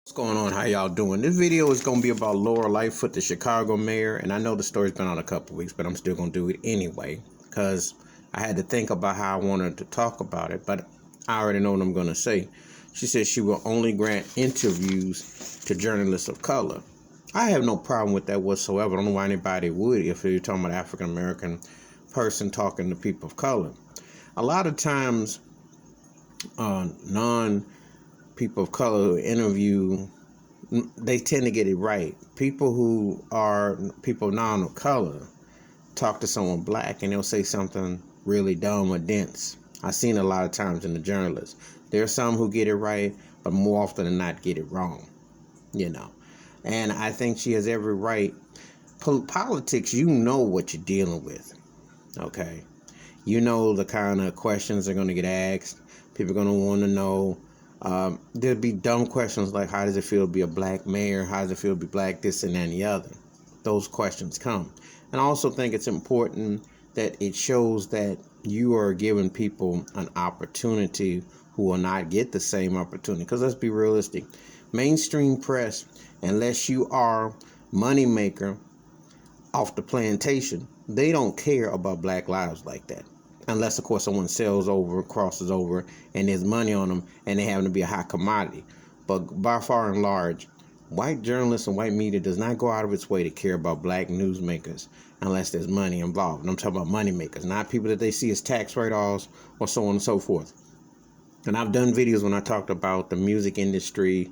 What's going on? How y'all doing? This video is going to be about Laura Lightfoot, the Chicago mayor. And I know the story's been out a couple weeks, but I'm still going to do it anyway because I had to think about how I wanted to talk about it. But I already know what I'm going to say. She said she will only grant interviews to journalists of color. I have no problem with that whatsoever. I don't know why anybody would if you're talking about African American person talking to people of color. A lot of times, people of color who interview, they tend to get it right. People who are people non of color talk to someone black and they'll say something really dumb or dense. I've seen a lot of times in the journalists. There are some who get it right, but more often than not get it wrong. And I think she has every right. Politics, you know what you're dealing with. Okay. You know the kind of questions they're going to get asked. People are going to want to know. There'll be dumb questions like, how does it feel to be a black mayor? How does it feel to be black, this and that and the other? Those questions come. And I also think it's important that it shows that you are giving people an opportunity who will not get the same opportunity. Because let's be realistic. Mainstream press, unless you are moneymaker off the plantation, they don't care about black lives like that. Unless, of course, someone sells over, crosses over, and there's money on them, and they happen to be a high commodity. But by far and large, white journalists and white media does not go out of its way to care about black newsmakers unless there's money involved. And I'm talking about money makers, not people that they see as tax write-offs or so on and so forth. And I've done videos when I talked about the music industry.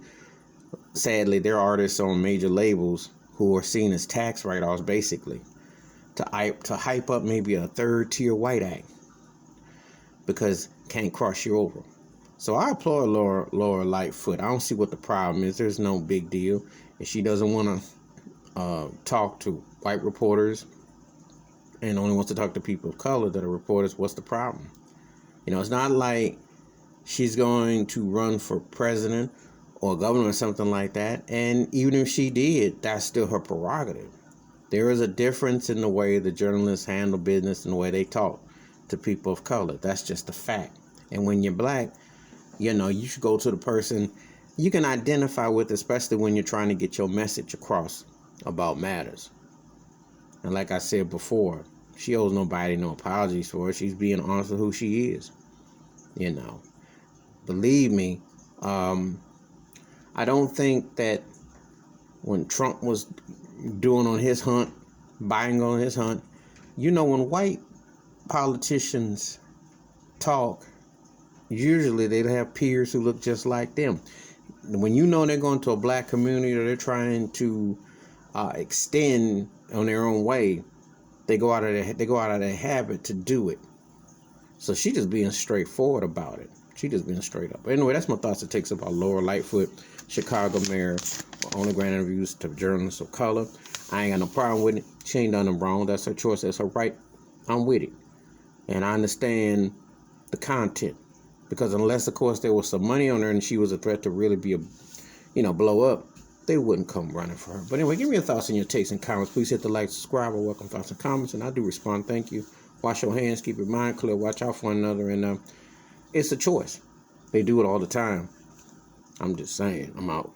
Sadly, there are artists on major labels who are seen as tax write-offs, basically, to hype up maybe a third-tier white act, because can't cross you over. So I applaud Laura Lightfoot. I don't see what the problem is. There's no big deal. If she doesn't want to talk to white reporters and only wants to talk to people of color that are reporters, what's the problem? It's not like she's going to run for president or governor or something like that. And even if she did, that's still her prerogative. There is a difference in the way the journalists handle business and the way they talk to people of color. That's just a fact. And when you're black, you should go to the person you can identify with, especially when you're trying to get your message across about matters. And like I said before, she owes nobody no apologies for it. She's being honest with who she is. Believe me, I don't think that when Trump was doing on his hunt, Biden on his hunt, when white politicians talk, usually they have peers who look just like them. When they're going to a black community or they're trying to extend on their own way, they go out of their habit to do it. So she just being straightforward about it. She just being straight up. Anyway, that's my thoughts and takes about Laura Lightfoot, Chicago mayor, only grant interviews to journalists of color. I ain't got no problem with it. She ain't done them wrong. That's her choice. That's her right. I'm with it. And I understand the content. Because unless, of course, there was some money on her and she was a threat to really be blow up, they wouldn't come running for her. But anyway, give me your thoughts and your takes and comments. Please hit the like, subscribe, or welcome thoughts and comments. And I do respond. Thank you. Wash your hands. Keep your mind clear. Watch out for one another. And it's a choice. They do it all the time. I'm just saying. I'm out.